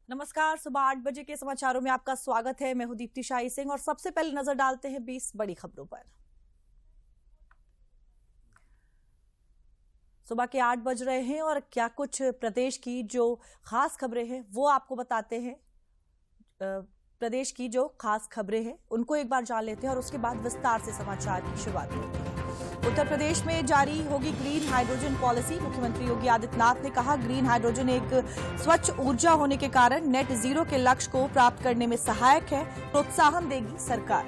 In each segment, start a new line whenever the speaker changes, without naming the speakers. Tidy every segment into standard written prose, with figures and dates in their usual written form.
नमस्कार। सुबह 8 बजे के समाचारों में आपका स्वागत है। मैं हूं दीप्ति शाही सिंह और सबसे पहले नजर डालते हैं 20 बड़ी खबरों पर। सुबह के 8 बज रहे हैं और क्या कुछ प्रदेश की जो खास खबरें हैं वो आपको बताते हैं। प्रदेश की जो खास खबरें हैं उनको एक बार जान लेते हैं और उसके बाद विस्तार से समाचार की शुरुआत करते हैं। उत्तर प्रदेश में जारी होगी ग्रीन हाइड्रोजन पॉलिसी। मुख्यमंत्री योगी आदित्यनाथ ने कहा, ग्रीन हाइड्रोजन एक स्वच्छ ऊर्जा होने के कारण नेट जीरो के लक्ष्य को प्राप्त करने में सहायक है, प्रोत्साहन देगी सरकार।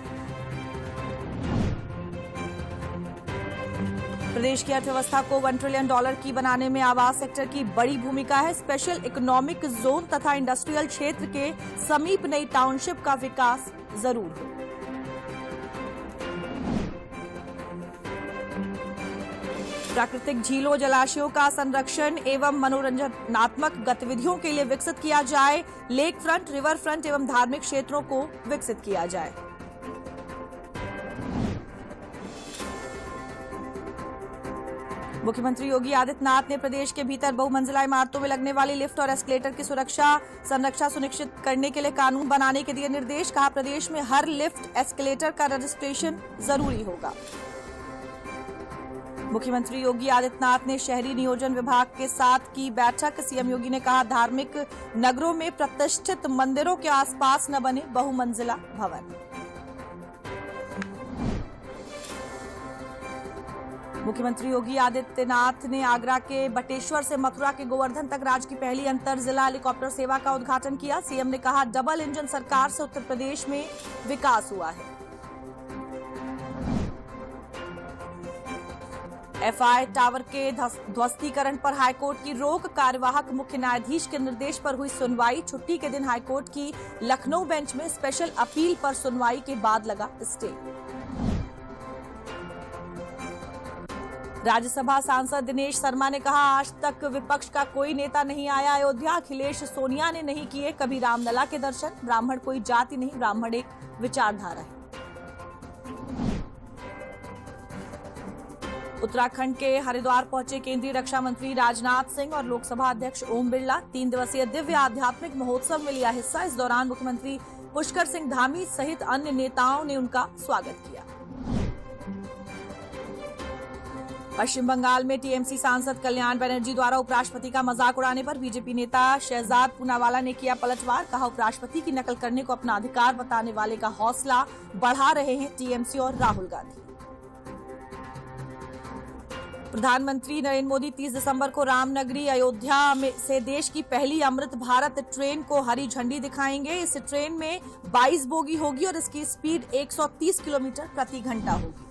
प्रदेश की अर्थव्यवस्था को $1 ट्रिलियन की बनाने में आवास सेक्टर की बड़ी भूमिका है। स्पेशल इकोनॉमिक जोन तथा इंडस्ट्रियल क्षेत्र के समीप नई टाउनशिप का विकास जरूर हो। प्राकृतिक झीलों जलाशयों का संरक्षण एवं मनोरंजनात्मक गतिविधियों के लिए विकसित किया जाए। लेक फ्रंट, रिवर फ्रंट एवं धार्मिक क्षेत्रों को विकसित किया जाए। मुख्यमंत्री योगी आदित्यनाथ ने प्रदेश के भीतर बहुमंजिला इमारतों में लगने वाली लिफ्ट और एस्केलेटर की सुरक्षा संरक्षा सुनिश्चित करने के लिए कानून बनाने के दिए निर्देश। कहा, प्रदेश में हर लिफ्ट एस्केलेटर का रजिस्ट्रेशन जरूरी होगा। मुख्यमंत्री योगी आदित्यनाथ ने शहरी नियोजन विभाग के साथ की बैठक। सीएम योगी ने कहा, धार्मिक नगरों में प्रतिष्ठित मंदिरों के आसपास न बने बहुमंजिला भवन। मुख्यमंत्री योगी आदित्यनाथ ने आगरा के बटेश्वर से मथुरा के गोवर्धन तक राज्य की पहली अंतर जिला हेलीकॉप्टर सेवा का उद्घाटन किया। सीएम ने कहा, डबल इंजन सरकार से उत्तर प्रदेश में विकास हुआ है। एफआई टावर के ध्वस्तीकरण पर हाईकोर्ट की रोक। कार्यवाहक मुख्य न्यायाधीश के निर्देश पर हुई सुनवाई। छुट्टी के दिन हाईकोर्ट की लखनऊ बेंच में स्पेशल अपील पर सुनवाई के बाद लगा स्टे। राज्यसभा सांसद दिनेश शर्मा ने कहा, आज तक विपक्ष का कोई नेता नहीं आया अयोध्या। अखिलेश सोनिया ने नहीं किए कभी रामलला के दर्शन। ब्राह्मण कोई जाति नहीं, ब्राह्मण एक विचारधारा है। उत्तराखंड के हरिद्वार पहुंचे केंद्रीय रक्षा मंत्री राजनाथ सिंह और लोकसभा अध्यक्ष ओम बिरला। 3 दिवसीय दिव्य आध्यात्मिक महोत्सव में लिया हिस्सा। इस दौरान मुख्यमंत्री पुष्कर सिंह धामी सहित अन्य नेताओं ने उनका स्वागत किया। पश्चिम बंगाल में टीएमसी सांसद कल्याण बनर्जी द्वारा उपराष्ट्रपति का मजाक उड़ाने पर बीजेपी नेता शहजाद पूनावाला ने किया पलटवार। कहा, उपराष्ट्रपति की नकल करने को अपना अधिकार बताने वाले का हौसला बढ़ा रहे हैं टीएमसी और राहुल गांधी। प्रधानमंत्री नरेंद्र मोदी 30 दिसंबर को रामनगरी अयोध्या में से देश की पहली अमृत भारत ट्रेन को हरी झंडी दिखाएंगे। इस ट्रेन में 22 बोगी होगी और इसकी स्पीड 130 किलोमीटर प्रति घंटा होगी।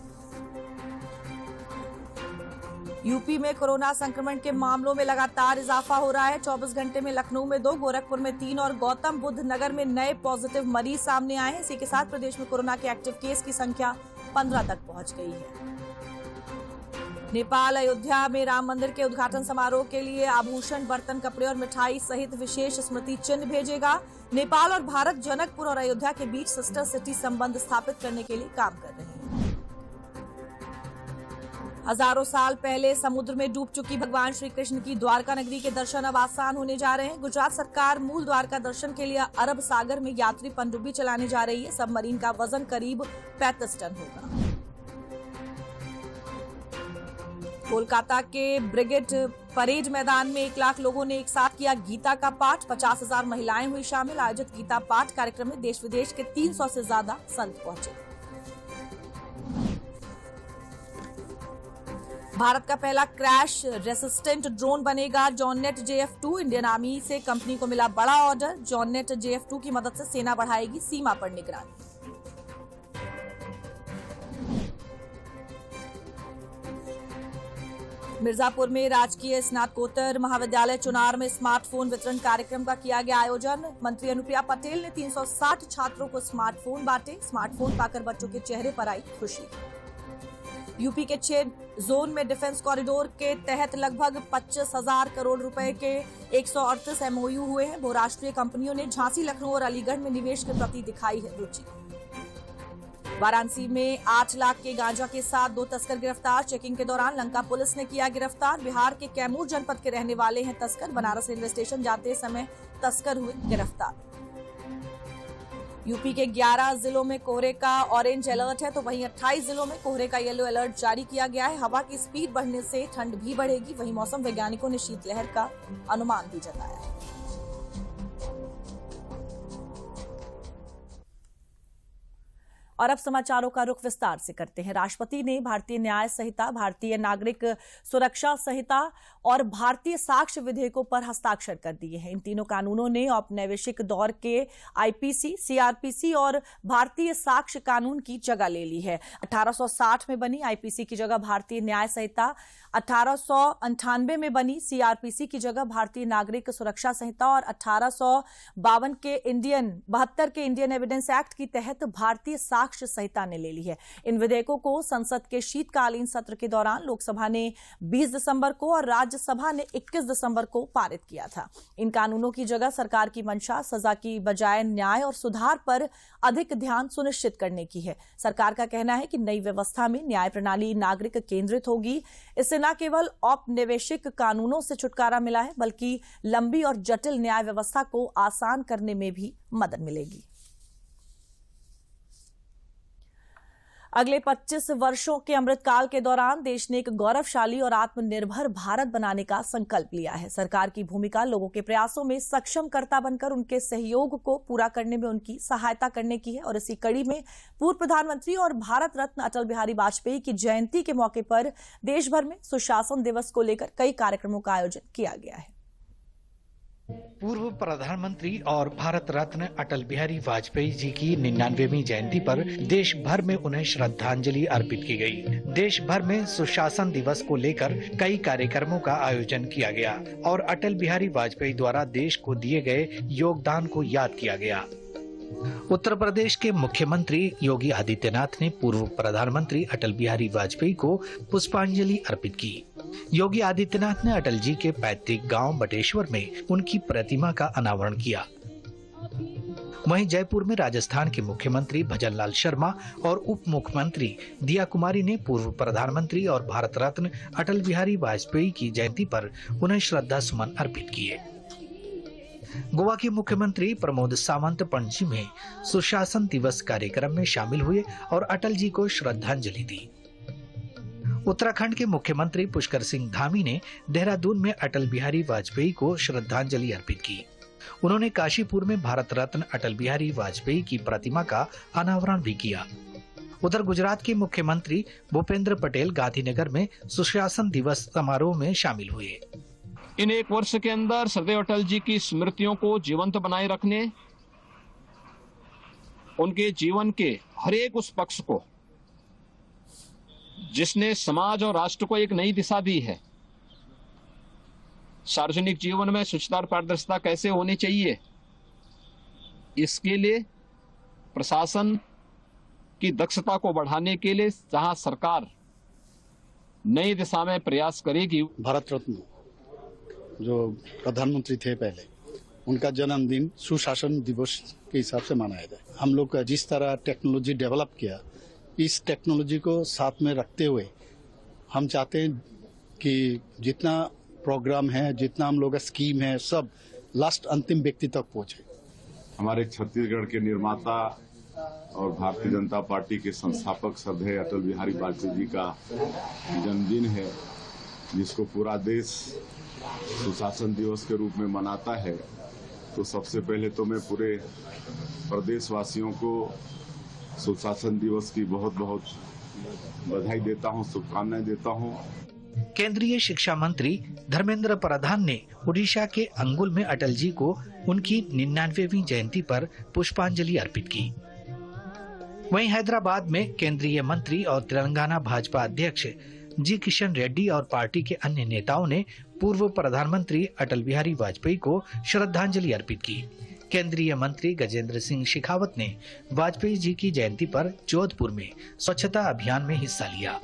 यूपी में कोरोना संक्रमण के मामलों में लगातार इजाफा हो रहा है। 24 घंटे में लखनऊ में 2, गोरखपुर में 3 और गौतम बुद्ध नगर में नए पॉजिटिव मरीज सामने आए हैं। इसी के साथ प्रदेश में कोरोना के एक्टिव केस की संख्या 15 तक पहुंच गई है। नेपाल अयोध्या में राम मंदिर के उद्घाटन समारोह के लिए आभूषण, बर्तन, कपड़े और मिठाई सहित विशेष स्मृति चिन्ह भेजेगा। नेपाल और भारत जनकपुर और अयोध्या के बीच सिस्टर सिटी संबंध स्थापित करने के लिए काम कर रहे हैं। हजारों साल पहले समुद्र में डूब चुकी भगवान श्री कृष्ण की द्वारका नगरी के दर्शन अब आसान होने जा रहे हैं। गुजरात सरकार मूल द्वारका दर्शन के लिए अरब सागर में यात्री पनडुब्बी चलाने जा रही है। सबमरीन का वजन करीब 35 टन होगा। कोलकाता के ब्रिगेड परेड मैदान में 1 लाख लोगों ने एक साथ किया गीता का पाठ। 50,000 महिलाएं हुई शामिल। आयोजित गीता पाठ कार्यक्रम में देश विदेश के 300 से ज्यादा संत पहुंचे। भारत का पहला क्रैश रेसिस्टेंट ड्रोन बनेगा जॉननेट JF2। इंडियन आर्मी से कंपनी को मिला बड़ा ऑर्डर। जॉननेट JF2 की मदद से सेना बढ़ाएगी सीमा पर निगरानी। मिर्जापुर में राजकीय स्नातकोत्तर महाविद्यालय चुनार में स्मार्टफोन वितरण कार्यक्रम का किया गया आयोजन। मंत्री अनुप्रिया पटेल ने 360 छात्रों को स्मार्टफोन बांटे। स्मार्टफोन पाकर बच्चों के चेहरे पर आई खुशी। यूपी के 6 जोन में डिफेंस कॉरिडोर के तहत लगभग 25,000 करोड़ रुपए के 138 MOU हुए हैं। बहुराष्ट्रीय कंपनियों ने झांसी, लखनऊ और अलीगढ़ में निवेश के प्रति दिखाई है रुचि। वाराणसी में 8 लाख के गांजा के साथ 2 तस्कर गिरफ्तार। चेकिंग के दौरान लंका पुलिस ने किया गिरफ्तार। बिहार के कैमूर जनपद के रहने वाले हैं तस्कर। बनारस रेलवे स्टेशन जाते समय तस्कर हुए गिरफ्तार। यूपी के 11 जिलों में कोहरे का ऑरेंज अलर्ट है, तो वहीं 28 जिलों में कोहरे का येलो अलर्ट जारी किया गया है। हवा की स्पीड बढ़ने से ठंड भी बढ़ेगी। वहीं मौसम वैज्ञानिकों ने शीतलहर का अनुमान भी जताया है। और अब समाचारों का रुख विस्तार से करते हैं। राष्ट्रपति ने भारतीय न्याय संहिता, भारतीय नागरिक सुरक्षा संहिता और भारतीय साक्ष्य विधेयकों पर हस्ताक्षर कर दिए हैं। इन तीनों कानूनों ने औपनिवेशिक दौर के आईपीसी, सीआरपीसी और भारतीय साक्ष्य कानून की जगह ले ली है। 1860 में बनी आईपीसी की जगह भारतीय न्याय संहिता, 1898 में बनी सीआरपीसी की जगह भारतीय नागरिक सुरक्षा संहिता और 1852 के इंडियन एविडेंस एक्ट के तहत भारतीय साक्ष्य संहिता ने ले ली है। इन विधेयकों को संसद के शीतकालीन सत्र के दौरान लोकसभा ने 20 दिसंबर को और राज्यसभा ने 21 दिसंबर को पारित किया था। इन कानूनों की जगह सरकार की मंशा सजा की बजाय न्याय और सुधार पर अधिक ध्यान सुनिश्चित करने की है। सरकार का कहना है कि नई व्यवस्था में न्याय प्रणाली नागरिक केंद्रित होगी। इससे न केवल औपनिवेशिक कानूनों से छुटकारा मिला है, बल्कि लंबी और जटिल न्याय व्यवस्था को आसान करने में भी मदद मिलेगी। अगले 25 वर्षों के अमृतकाल के दौरान देश ने एक गौरवशाली और आत्मनिर्भर भारत बनाने का संकल्प लिया है। सरकार की भूमिका लोगों के प्रयासों में सक्षमकर्ता बनकर उनके सहयोग को पूरा करने में उनकी सहायता करने की है। और इसी कड़ी में पूर्व प्रधानमंत्री और भारत रत्न अटल बिहारी वाजपेयी की जयंती के मौके पर देश भर में सुशासन दिवस को लेकर कई कार्यक्रमों का आयोजन किया गया है।
पूर्व प्रधानमंत्री और भारत रत्न अटल बिहारी वाजपेयी जी की 99वीं जयंती पर देश भर में उन्हें श्रद्धांजलि अर्पित की गई। देश भर में सुशासन दिवस को लेकर कई कार्यक्रमों का आयोजन किया गया और अटल बिहारी वाजपेयी द्वारा देश को दिए गए योगदान को याद किया गया। उत्तर प्रदेश के मुख्यमंत्री योगी आदित्यनाथ ने पूर्व प्रधानमंत्री अटल बिहारी वाजपेयी को पुष्पांजलि अर्पित की। योगी आदित्यनाथ ने अटल जी के पैतृक गांव बटेश्वर में उनकी प्रतिमा का अनावरण किया। वहीं जयपुर में राजस्थान के मुख्यमंत्री भजनलाल शर्मा और उप मुख्यमंत्री दिया कुमारी ने पूर्व प्रधानमंत्री और भारत रत्न अटल बिहारी वाजपेयी की जयंती पर उन्हें श्रद्धा सुमन अर्पित किए। गोवा के मुख्यमंत्री प्रमोद सावंत पणजी में सुशासन दिवस कार्यक्रम में शामिल हुए और अटल जी को श्रद्धांजलि दी। उत्तराखंड के मुख्यमंत्री पुष्कर सिंह धामी ने देहरादून में अटल बिहारी वाजपेयी को श्रद्धांजलि अर्पित की। उन्होंने काशीपुर में भारत रत्न अटल बिहारी वाजपेयी की प्रतिमा का अनावरण भी किया। उधर गुजरात के मुख्यमंत्री भूपेंद्र पटेल गांधीनगर में सुशासन दिवस समारोह में शामिल हुए।
इन 1 वर्ष के अंदर सरदेव अटल जी की स्मृतियों को जीवंत बनाए रखने, उनके जीवन के हर एक उस पक्ष को जिसने समाज और राष्ट्र को एक नई दिशा दी है, सार्वजनिक जीवन में स्वच्छता और पारदर्शिता कैसे होनी चाहिए, इसके लिए प्रशासन की दक्षता को बढ़ाने के लिए जहां सरकार नई दिशा में प्रयास करेगी।
भारत रत्न जो प्रधानमंत्री थे पहले, उनका जन्मदिन सुशासन दिवस के हिसाब से मनाया जाए। हम लोग का जिस तरह टेक्नोलॉजी डेवलप किया, इस टेक्नोलॉजी को साथ में रखते हुए हम चाहते हैं कि जितना प्रोग्राम है, जितना हम लोग का स्कीम है, सब लास्ट अंतिम व्यक्ति तक पहुंचे।
हमारे छत्तीसगढ़ के निर्माता और भारतीय जनता पार्टी के संस्थापक श्रद्धेय अटल बिहारी वाजपेयी जी का जन्मदिन है, जिसको पूरा देश सुशासन दिवस के रूप में मनाता है। तो सबसे पहले तो मैं पूरे प्रदेशवासियों को सुशासन दिवस की बहुत बहुत बधाई देता हूं, शुभकामनाएं देता हूं।
केंद्रीय शिक्षा मंत्री धर्मेंद्र प्रधान ने ओडिशा के अंगुल में अटल जी को उनकी 99वीं जयंती पर पुष्पांजलि अर्पित की। वहीं हैदराबाद में केंद्रीय मंत्री और तेलंगाना भाजपा अध्यक्ष जी किशन रेड्डी और पार्टी के अन्य नेताओं ने पूर्व प्रधानमंत्री अटल बिहारी वाजपेयी को श्रद्धांजलि अर्पित की। केंद्रीय मंत्री गजेंद्र सिंह शेखावत ने वाजपेयी जी की जयंती पर जोधपुर में स्वच्छता अभियान में हिस्सा लिया।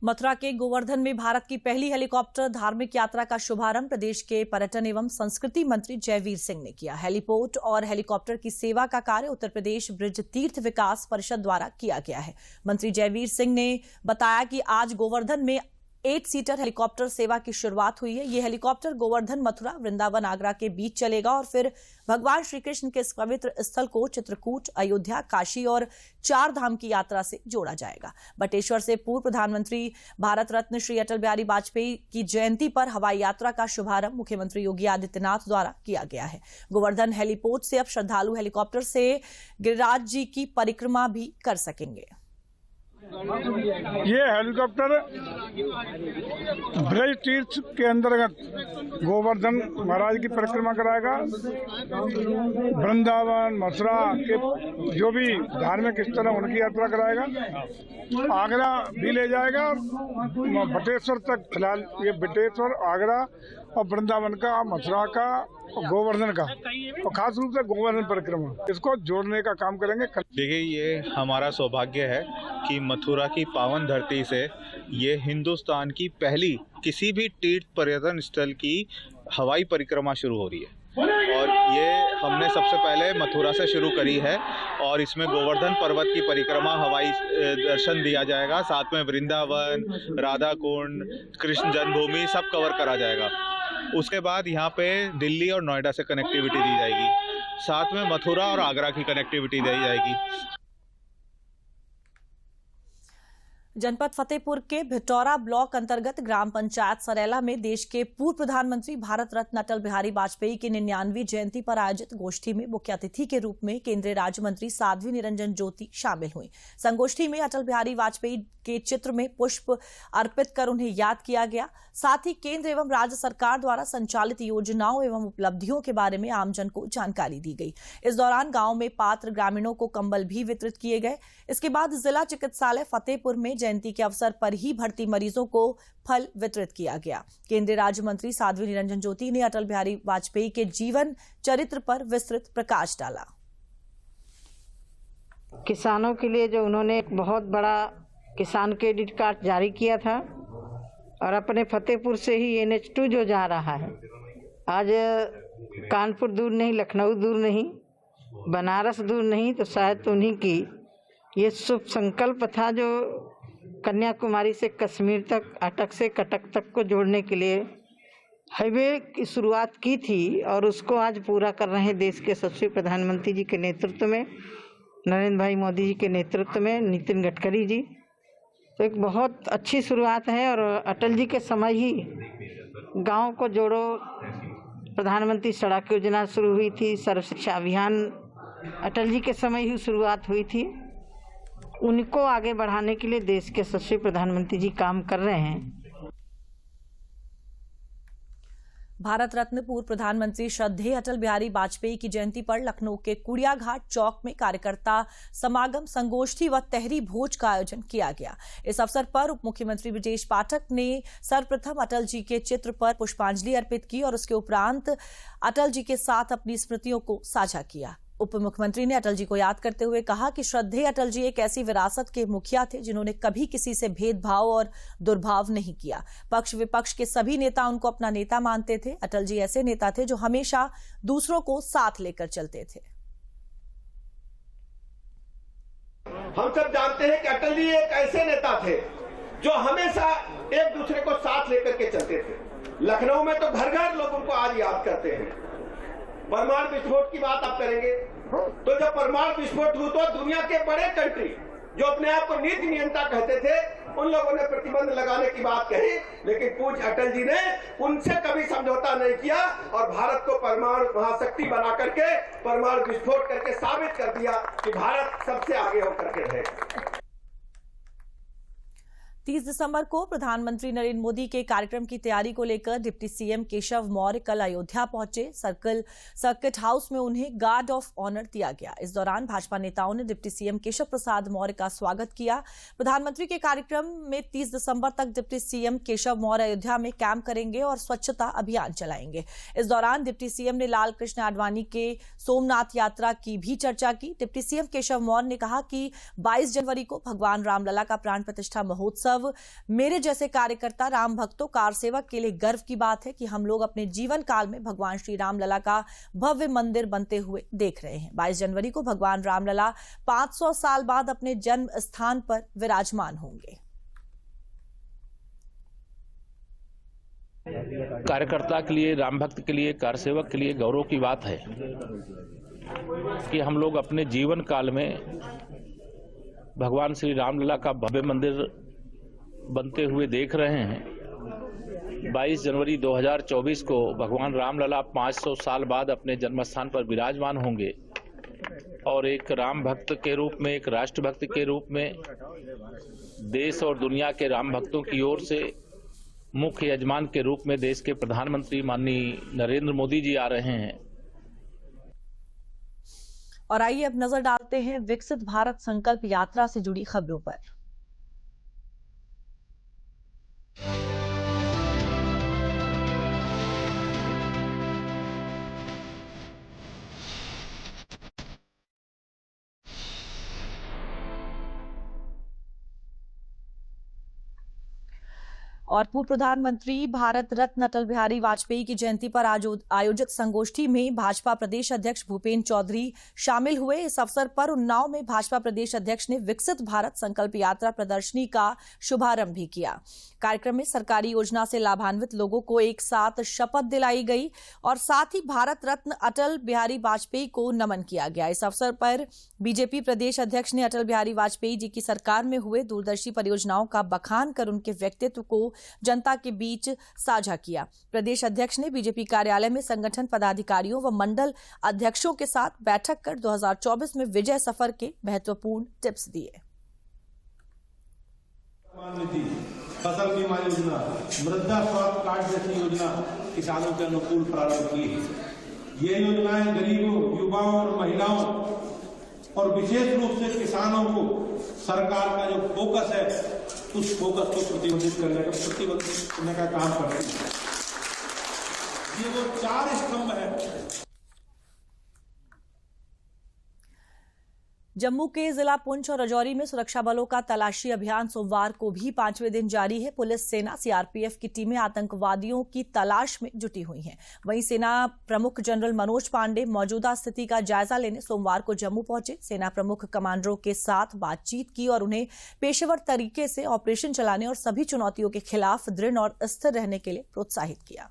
मथुरा के गोवर्धन में भारत की पहली हेलीकॉप्टर धार्मिक यात्रा का शुभारंभ प्रदेश के पर्यटन एवं संस्कृति मंत्री जयवीर सिंह ने किया। हेलीपोर्ट और हेलीकॉप्टर की सेवा का कार्य उत्तर प्रदेश ब्रिज तीर्थ विकास परिषद द्वारा किया गया है। मंत्री जयवीर सिंह ने बताया कि आज गोवर्धन में 8 सीटर हेलीकॉप्टर सेवा की शुरुआत हुई है। ये हेलीकॉप्टर गोवर्धन, मथुरा, वृंदावन, आगरा के बीच चलेगा और फिर भगवान श्री कृष्ण के इस पवित्र स्थल को चित्रकूट, अयोध्या, काशी और 4 धाम की यात्रा से जोड़ा जाएगा। बटेश्वर से पूर्व प्रधानमंत्री भारत रत्न श्री अटल बिहारी वाजपेयी की जयंती पर हवाई यात्रा का शुभारंभ मुख्यमंत्री योगी आदित्यनाथ द्वारा किया गया है। गोवर्धन हेलीपोर्ट से अब श्रद्धालु हेलीकॉप्टर से गिरिराज जी की परिक्रमा भी कर सकेंगे।
ये हेलीकॉप्टर ब्रज तीर्थ के अंतर्गत गोवर्धन महाराज की परिक्रमा कराएगा। वृंदावन, मथुरा के जो भी धार्मिक स्थल है उनकी यात्रा कराएगा। आगरा भी ले जाएगा, बटेश्वर तक। फिलहाल ये बटेश्वर, आगरा और वृंदावन का, मथुरा का, गोवर्धन का और खास रूप से गोवर्धन परिक्रमा, इसको जोड़ने का काम करेंगे।
देखिए, ये हमारा सौभाग्य है कि मथुरा की पावन धरती से ये हिंदुस्तान की पहली किसी भी तीर्थ पर्यटन स्थल की हवाई परिक्रमा शुरू हो रही है और ये हमने सबसे पहले मथुरा से शुरू करी है और इसमें गोवर्धन पर्वत की परिक्रमा हवाई दर्शन दिया जाएगा। साथ में वृंदावन, राधा कुंड, कृष्ण जन्मभूमि सब कवर करा जाएगा। उसके बाद यहाँ पे दिल्ली और नोएडा से कनेक्टिविटी दी जाएगी। साथ में मथुरा और आगरा की कनेक्टिविटी दी जाएगी।
जनपद फतेहपुर के भिटौरा ब्लॉक अंतर्गत ग्राम पंचायत सरेला में देश के पूर्व प्रधानमंत्री भारत रत्न अटल बिहारी वाजपेयी की 99वीं जयंती पर आयोजित गोष्ठी में मुख्य अतिथि के रूप में केंद्रीय राज्य मंत्री साध्वी निरंजन ज्योति शामिल हुई। संगोष्ठी में अटल बिहारी वाजपेयी के चित्र में पुष्प अर्पित कर उन्हें याद किया गया। साथ ही केंद्र एवं राज्य सरकार द्वारा संचालित योजनाओं एवं उपलब्धियों के बारे में आमजन को जानकारी दी गई। इस दौरान गांव में पात्र ग्रामीणों को कंबल भी वितरित किए गए। इसके बाद जिला चिकित्सालय फतेहपुर में जयंती के अवसर पर ही भर्ती मरीजों को फल वितरित किया गया। केंद्रीय राज्य मंत्री साध्वी निरंजन ज्योति ने अटल बिहारी वाजपेयी के जीवन चरित्र पर विस्तृत प्रकाश डाला।
किसानों के लिए जो उन्होंने एक बहुत बड़ा किसान क्रेडिट कार्ड जारी किया था और अपने फतेहपुर से ही NH2 जो जा रहा है, आज कानपुर दूर नहीं, लखनऊ दूर नहीं, बनारस दूर नहीं, तो शायद उन्हीं की ये शुभ संकल्प था जो कन्याकुमारी से कश्मीर तक, अटक से कटक तक को जोड़ने के लिए हाईवे की शुरुआत की थी और उसको आज पूरा कर रहे हैं देश के यशस्वी प्रधानमंत्री जी के नेतृत्व में, नरेंद्र भाई मोदी जी के नेतृत्व में, नितिन गडकरी जी। तो एक बहुत अच्छी शुरुआत है और अटल जी के समय ही गांव को जोड़ो प्रधानमंत्री सड़क योजना शुरू हुई थी, सर्व शिक्षा अभियान अटल जी के समय ही शुरुआत हुई थी। उनको आगे बढ़ाने के लिए देश के यशस्वी प्रधानमंत्री जी काम कर रहे हैं।
भारत रत्न पूर्व प्रधानमंत्री श्रद्धेय अटल बिहारी वाजपेयी की जयंती पर लखनऊ के कुड़िया घाट चौक में कार्यकर्ता समागम, संगोष्ठी व तहरी भोज का आयोजन किया गया। इस अवसर पर उप मुख्यमंत्री ब्रजेश पाठक ने सर्वप्रथम अटल जी के चित्र पर पुष्पांजलि अर्पित की और उसके उपरांत अटल जी के साथ अपनी स्मृतियों को साझा किया। उप मुख्यमंत्री ने अटल जी को याद करते हुए कहा कि श्रद्धेय अटल जी एक ऐसी विरासत के मुखिया थे जिन्होंने कभी किसी से भेदभाव और दुर्भाव नहीं किया। पक्ष विपक्ष के सभी नेता उनको अपना नेता मानते थे। अटल जी ऐसे नेता थे जो हमेशा दूसरों को साथ लेकर चलते थे।
हम सब जानते हैं कि अटल जी एक ऐसे नेता थे जो हमेशा एक दूसरे को साथ लेकर के चलते थे। लखनऊ में तो घर घर लोग उनको आज याद करते हैं। परमाणु विस्फोट की बात आप करेंगे तो जब परमाणु विस्फोट हुआ तो दुनिया के बड़े कंट्री जो अपने आप को नीति नियंता कहते थे, उन लोगों ने प्रतिबंध लगाने की बात कही, लेकिन पूज्य अटल जी ने उनसे कभी समझौता नहीं किया और भारत को परमाणु महाशक्ति बना करके परमाणु विस्फोट करके साबित कर दिया कि भारत सबसे आगे होकर के है।
30 दिसंबर को प्रधानमंत्री नरेंद्र मोदी के कार्यक्रम की तैयारी को लेकर डिप्टी सीएम केशव मौर्य कल अयोध्या पहुंचे। सर्किट हाउस में उन्हें गार्ड ऑफ ऑनर दिया गया। इस दौरान भाजपा नेताओं ने डिप्टी सीएम केशव प्रसाद मौर्य का स्वागत किया। प्रधानमंत्री के कार्यक्रम में 30 दिसंबर तक डिप्टी सीएम केशव मौर्य अयोध्या में कैंप करेंगे और स्वच्छता अभियान चलाएंगे। इस दौरान डिप्टी सीएम ने लाल कृष्ण आडवाणी के सोमनाथ यात्रा की भी चर्चा की। डिप्टी सीएम केशव मौर्य ने कहा कि 22 जनवरी को भगवान रामलला का प्राण प्रतिष्ठा महोत्सव उत्सव मेरे जैसे कार्यकर्ता राम भक्तों कार सेवक के लिए गर्व की बात है कि हम लोग अपने जीवन काल में भगवान श्री रामलला का भव्य मंदिर बनते हुए देख रहे हैं। 22 जनवरी को भगवान रामलला 500 साल बाद अपने जन्म स्थान पर विराजमान होंगे।
कार्यकर्ता के लिए, राम भक्त के लिए, कार सेवक के लिए गौरव की बात है कि हम लोग अपने जीवन काल में भगवान श्री रामलला का भव्य मंदिर बनते हुए देख रहे हैं। 22 जनवरी 2024 को भगवान रामलला 500 साल बाद अपने जन्मस्थान पर विराजमान होंगे और एक राम भक्त के रूप में, एक राष्ट्र भक्त के रूप में देश और दुनिया के राम भक्तों की ओर से मुख्य यजमान के रूप में देश के प्रधानमंत्री माननीय नरेंद्र मोदी जी आ रहे हैं।
और आइए अब नजर डालते हैं विकसित भारत संकल्प यात्रा से जुड़ी खबरों पर। और पूर्व प्रधानमंत्री भारत रत्न अटल बिहारी वाजपेयी की जयंती पर आयोजित संगोष्ठी में भाजपा प्रदेश अध्यक्ष भूपेन्द्र चौधरी शामिल हुए। इस अवसर पर उन्नाव में भाजपा प्रदेश अध्यक्ष ने विकसित भारत संकल्प यात्रा प्रदर्शनी का शुभारंभ भी किया। कार्यक्रम में सरकारी योजना से लाभान्वित लोगों को एक साथ शपथ दिलाई गई और साथ ही भारत रत्न अटल बिहारी वाजपेयी को नमन किया गया। इस अवसर पर बीजेपी प्रदेश अध्यक्ष ने अटल बिहारी वाजपेयी जी की सरकार में हुए दूरदर्शी परियोजनाओं का बखान कर उनके व्यक्तित्व को जनता के बीच साझा किया। प्रदेश अध्यक्ष ने बीजेपी कार्यालय में संगठन पदाधिकारियों व मंडल अध्यक्षों के साथ बैठक कर 2024 में विजय सफर के महत्वपूर्ण टिप्स दिए।
फसल बीमा योजना, मृदा स्वास्थ्य कार्ड जैसी योजना किसानों के अनुकूल प्रारंभ की है। ये योजनाएं गरीबों, युवाओं और महिलाओं और विशेष रूप से किसानों को सरकार का जो फोकस है उस फोकस को प्रतिबंधित करने का काम करती है। ये वो 4 स्तंभ है।
जम्मू के जिला पुंछ और राजौरी में सुरक्षा बलों का तलाशी अभियान सोमवार को भी 5वें दिन जारी है। पुलिस, सेना, सीआरपीएफ की टीमें आतंकवादियों की तलाश में जुटी हुई हैं। वहीं सेना प्रमुख जनरल मनोज पांडे मौजूदा स्थिति का जायजा लेने सोमवार को जम्मू पहुंचे। सेना प्रमुख कमांडरों के साथ बातचीत की और उन्हें पेशेवर तरीके से ऑपरेशन चलाने और सभी चुनौतियों के खिलाफ दृढ़ और स्थिर रहने के लिए प्रोत्साहित किया।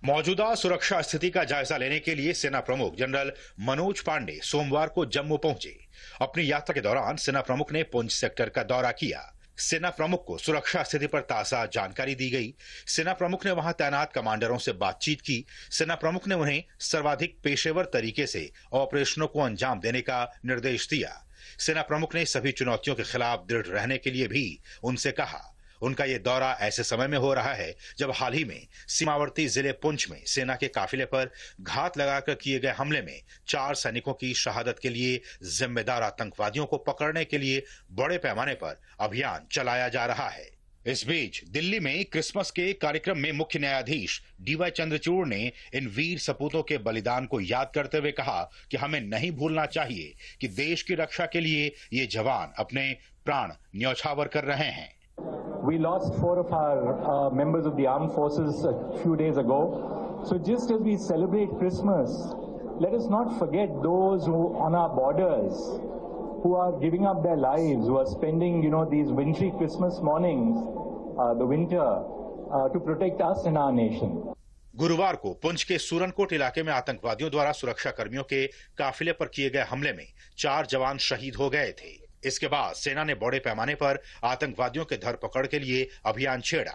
मौजूदा सुरक्षा स्थिति का जायजा लेने के लिए सेना प्रमुख जनरल मनोज पांडे सोमवार को जम्मू पहुंचे। अपनी यात्रा के दौरान सेना प्रमुख ने पुंछ सेक्टर का दौरा किया। सेना प्रमुख को सुरक्षा स्थिति पर ताजा जानकारी दी गई। सेना प्रमुख ने वहां तैनात कमांडरों से बातचीत की। सेना प्रमुख ने उन्हें सर्वाधिक पेशेवर तरीके से ऑपरेशनों को अंजाम देने का निर्देश दिया। सेना प्रमुख ने सभी चुनौतियों के खिलाफ दृढ़ रहने के लिए भी उनसे कहा। उनका ये दौरा ऐसे समय में हो रहा है जब हाल ही में सीमावर्ती जिले पुंछ में सेना के काफिले पर घात लगाकर किए गए हमले में 4 सैनिकों की शहादत के लिए जिम्मेदार आतंकवादियों को पकड़ने के लिए बड़े पैमाने पर अभियान चलाया जा रहा है। इस बीच दिल्ली में क्रिसमस के कार्यक्रम में मुख्य न्यायाधीश डीवाई चंद्रचूड़ ने इन वीर सपूतों के बलिदान को याद करते हुए कहा कि हमें नहीं भूलना चाहिए कि देश की रक्षा के लिए ये जवान अपने प्राण न्यौछावर कर रहे हैं।
We lost 4 of our members of the armed forces a few days ago. So just as we celebrate Christmas, let us not forget those who on our borders, who are giving up their lives, who are spending, these wintry Christmas mornings, the winter, to protect us and our nation.
गुरुवार को पुंछ के सूरनकोट इलाके में आतंकवादियों द्वारा सुरक्षा कर्मियों के काफिले पर किए गए हमले में 4 जवान शहीद हो गए थे। इसके बाद सेना ने बड़े पैमाने पर आतंकवादियों के धरपकड़ के लिए अभियान छेड़ा।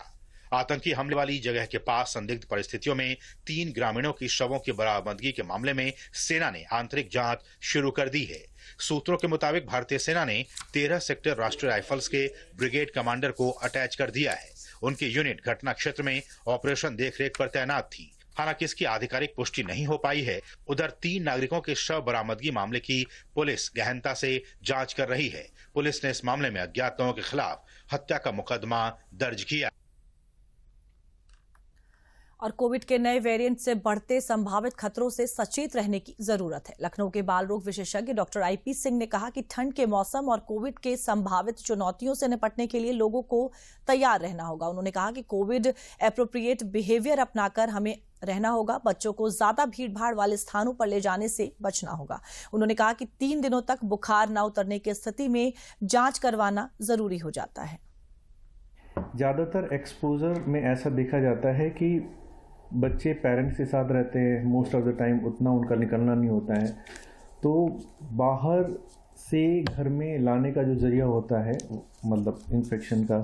आतंकी हमले वाली जगह के पास संदिग्ध परिस्थितियों में 3 ग्रामीणों की शवों की बरामदगी के मामले में सेना ने आंतरिक जांच शुरू कर दी है। सूत्रों के मुताबिक भारतीय सेना ने 13 सेक्टर राष्ट्रीय राइफल्स के ब्रिगेड कमांडर को अटैच कर दिया है। उनकी यूनिट घटना क्षेत्र में ऑपरेशन देखरेख पर तैनात थी। हालांकि इसकी आधिकारिक पुष्टि नहीं हो पाई है। उधर 3 नागरिकों के शव बरामदगी मामले की पुलिस गहनता से जांच कर रही है। पुलिस ने इस मामले में अज्ञात लोगों के खिलाफ हत्या का मुकदमा दर्ज किया।
और कोविड के नए वेरिएंट से बढ़ते संभावित खतरों से सचेत रहने की जरूरत है। लखनऊ के बाल रोग विशेषज्ञ डॉक्टर आईपी सिंह ने कहा कि ठंड के मौसम और कोविड के संभावित चुनौतियों से निपटने के लिए लोगों को तैयार रहना होगा। उन्होंने कहा कि कोविड एप्रोप्रिएट बिहेवियर अपनाकर हमें रहना होगा। बच्चों को ज्यादा भीड़ भाड़ वाले स्थानों पर ले जाने से बचना होगा। उन्होंने कहा कि 3 दिनों तक बुखार न उतरने की स्थिति में जांच करवाना जरूरी हो जाता है।
ज्यादातर एक्सपोजर में ऐसा देखा जाता है कि बच्चे पेरेंट्स के साथ रहते हैं, मोस्ट ऑफ द टाइम उतना उनका निकलना नहीं होता है, तो बाहर से घर में लाने का जो जरिया होता है मतलब इन्फेक्शन का,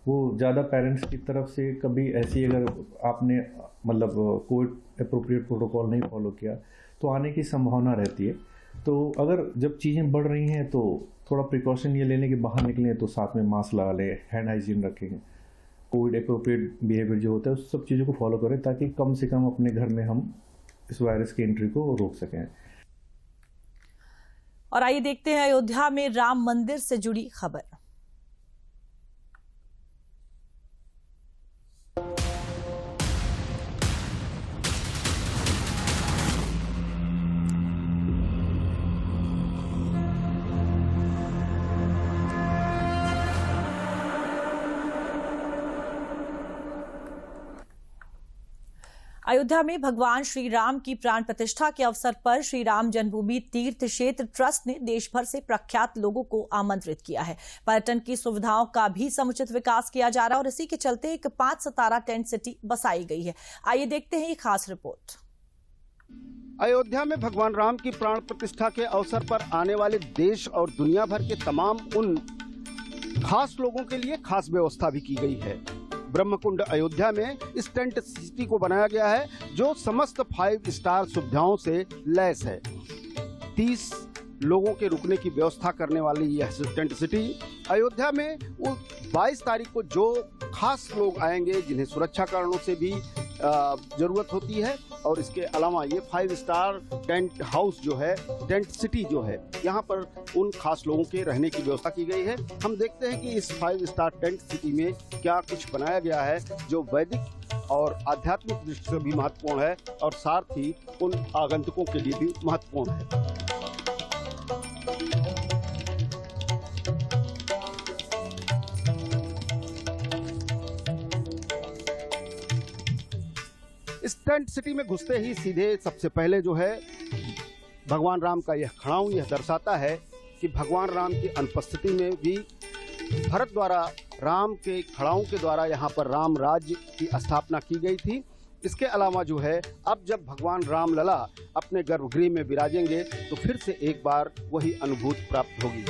वो ज़्यादा पेरेंट्स की तरफ से कभी ऐसी अगर आपने मतलब कोविड एप्रोप्रिएट प्रोटोकॉल नहीं फॉलो किया तो आने की संभावना रहती है। तो अगर जब चीज़ें बढ़ रही हैं तो थोड़ा प्रिकॉशन ये लेने के बाहर निकलें तो साथ में मास्क लगा लें, हैंड हाइजीन रखें, कोविड एप्रोप्रिएट बिहेवियर जो होता है उस सब चीज़ों को फॉलो करें ताकि कम से कम अपने घर में हम इस वायरस की एंट्री को रोक सकें।
और आइए देखते हैं अयोध्या में राम मंदिर से जुड़ी खबर। अयोध्या में भगवान श्री राम की प्राण प्रतिष्ठा के अवसर पर श्री राम जन्मभूमि तीर्थ क्षेत्र ट्रस्ट ने देश भर से प्रख्यात लोगों को आमंत्रित किया है। पर्यटन की सुविधाओं का भी समुचित विकास किया जा रहा है और इसी के चलते एक 5 सितारा टेंट सिटी बसाई गई है। आइए देखते हैं एक खास रिपोर्ट।
अयोध्या में भगवान राम की प्राण प्रतिष्ठा के अवसर पर आने वाले देश और दुनिया भर के तमाम उन खास लोगों के लिए खास व्यवस्था भी की गई है। ब्रह्मकुंड अयोध्या में इस टेंट सिटी को बनाया गया है जो समस्त 5 स्टार सुविधाओं से लैस है। 30 लोगों के रुकने की व्यवस्था करने वाली यह टेंट सिटी अयोध्या में 22 तारीख को जो खास लोग आएंगे जिन्हें सुरक्षा कारणों से भी जरूरत होती है और इसके अलावा ये 5 स्टार टेंट हाउस जो है, टेंट सिटी जो है, यहाँ पर उन खास लोगों के रहने की व्यवस्था की गई है। हम देखते हैं कि इस 5 स्टार टेंट सिटी में क्या कुछ बनाया गया है जो वैदिक और आध्यात्मिक दृष्टि से भी महत्वपूर्ण है और साथ ही उन आगंतुकों के लिए भी महत्वपूर्ण है। इस टेंट सिटी में घुसते ही सीधे सबसे पहले जो है भगवान राम का यह खड़ाऊ यह दर्शाता है कि भगवान राम की अनुपस्थिति में भी भरत द्वारा राम के खड़ाऊ के द्वारा यहाँ पर राम राज्य की स्थापना की गई थी। इसके अलावा जो है अब जब भगवान राम लला अपने गर्भगृह में विराजेंगे तो फिर से एक बार वही अनुभूति प्राप्त होगी।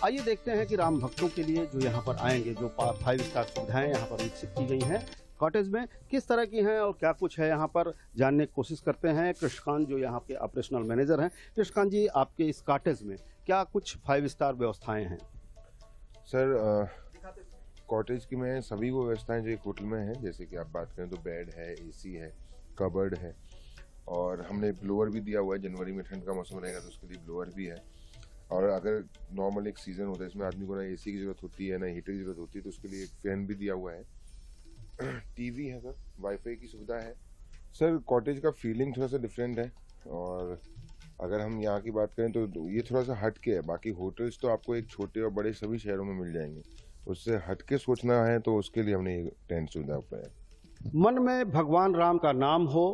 आइए देखते हैं कि राम भक्तों के लिए जो यहाँ पर आएंगे जो 5 स्टार सुविधाएं यहाँ पर विकसित की गई हैं कॉटेज में किस तरह की हैं और क्या कुछ है यहाँ पर जानने की कोशिश करते हैं। कृष्णकांत जो यहाँ के ऑपरेशनल मैनेजर हैं। कृष्णकांत जी, आपके इस कॉटेज में क्या कुछ 5 स्टार व्यवस्थाएं हैं?
सर, कॉटेज की में सभी वो व्यवस्थाएं जो एक होटल में हैं, जैसे कि आप बात करें तो बेड है, AC है, कबर्ड है और हमने ब्लोअर भी दिया हुआ है। जनवरी में ठंड का मौसम रहेगा तो उसके लिए ब्लोअर भी है। और अगर नॉर्मल एक सीजन होता है इसमें आदमी को ना AC की जरूरत होती है ना हीटर की जरूरत होती है तो उसके लिए एक फैन भी दिया हुआ है। TV है सर, वाईफाई की सुविधा है। सर, कॉटेज का फीलिंग थोड़ा सा डिफरेंट है और अगर हम यहाँ की बात करें तो ये थोड़ा सा हट के है। बाकी होटल्स तो आपको एक छोटे और बड़े सभी शहरों में मिल जाएंगे, उससे हट के सोचना है तो उसके लिए हमने टेंट सुविधा अपनाया।
मन में भगवान राम का नाम हो,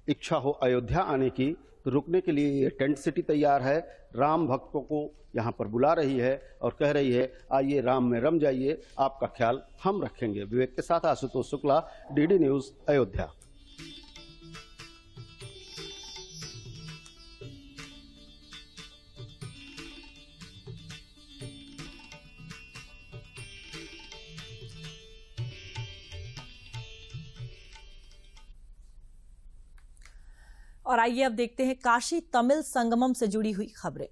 इच्छा हो अयोध्या आने की तो रुकने के लिए ये टेंट सिटी तैयार है। राम भक्तों को यहाँ पर बुला रही है और कह रही है आइए राम में रम जाइए, आपका ख्याल हम रखेंगे। विवेक के साथ आशुतोष शुक्ला, DD न्यूज अयोध्या।
और आइए अब देखते हैं काशी तमिल संगमम से जुड़ी हुई खबरें।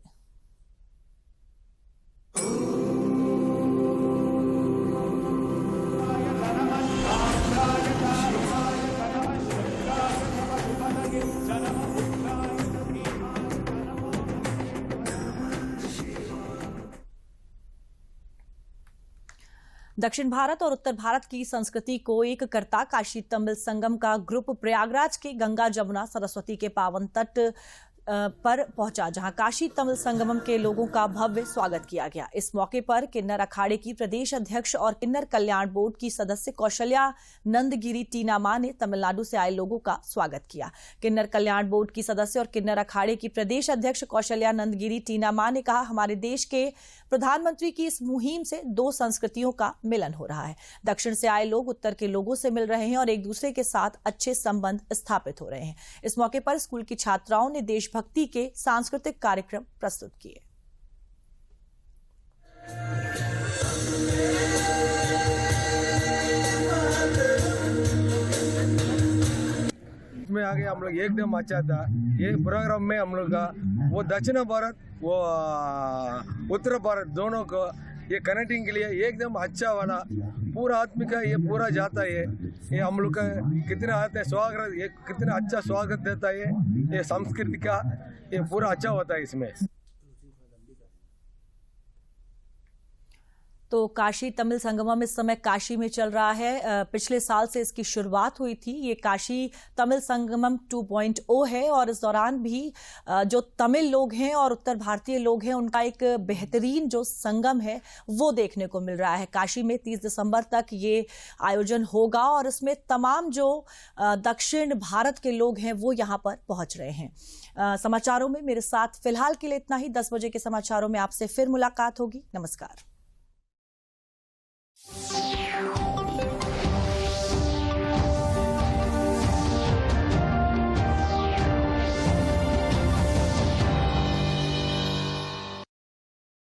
दक्षिण भारत और उत्तर भारत की संस्कृति को एक करता काशी तमिल संगम का ग्रुप प्रयागराज के गंगा जमुना सरस्वती के पावन तट पर पहुंचा, जहां काशी तमिल संगमम के लोगों का भव्य स्वागत किया गया। इस मौके पर किन्नर अखाड़े की प्रदेश अध्यक्ष और किन्नर कल्याण बोर्ड की सदस्य कौशल्या नंदगिरी टीना मां ने तमिलनाडु से आए लोगों का स्वागत किया। किन्नर कल्याण बोर्ड की सदस्य और किन्नर अखाड़े की प्रदेश अध्यक्ष कौशल्या नंदगिरी टीना मां ने कहा, हमारे देश के प्रधानमंत्री की इस मुहिम से दो संस्कृतियों का मिलन हो रहा है। दक्षिण से आए लोग उत्तर के लोगों से मिल रहे हैं और एक दूसरे के साथ अच्छे संबंध स्थापित हो रहे हैं। इस मौके पर स्कूल की छात्राओं ने देशभक्ति के सांस्कृतिक कार्यक्रम प्रस्तुत किए।
में आगे हम लोग एकदम अच्छा था। ये प्रोग्राम में हम लोग का वो दक्षिण भारत वो उत्तर भारत दोनों को ये कनेक्टिंग के लिए एकदम अच्छा वाला पूरा आदमी का ये पूरा जाता है। ये हम लोग का कितना आता है स्वागत, ये कितना अच्छा स्वागत देता है। ये संस्कृति का ये पूरा अच्छा होता है इसमें।
तो काशी तमिल संगमम इस समय काशी में चल रहा है। पिछले साल से इसकी शुरुआत हुई थी। ये काशी तमिल संगमम 2.0 है और इस दौरान भी जो तमिल लोग हैं और उत्तर भारतीय लोग हैं उनका एक बेहतरीन जो संगम है वो देखने को मिल रहा है। काशी में 30 दिसंबर तक ये आयोजन होगा और इसमें तमाम जो दक्षिण भारत के लोग हैं वो यहाँ पर पहुँच रहे हैं। समाचारों में मेरे साथ फिलहाल के लिए इतना ही। 10 बजे के समाचारों में आपसे फिर मुलाकात होगी। नमस्कार।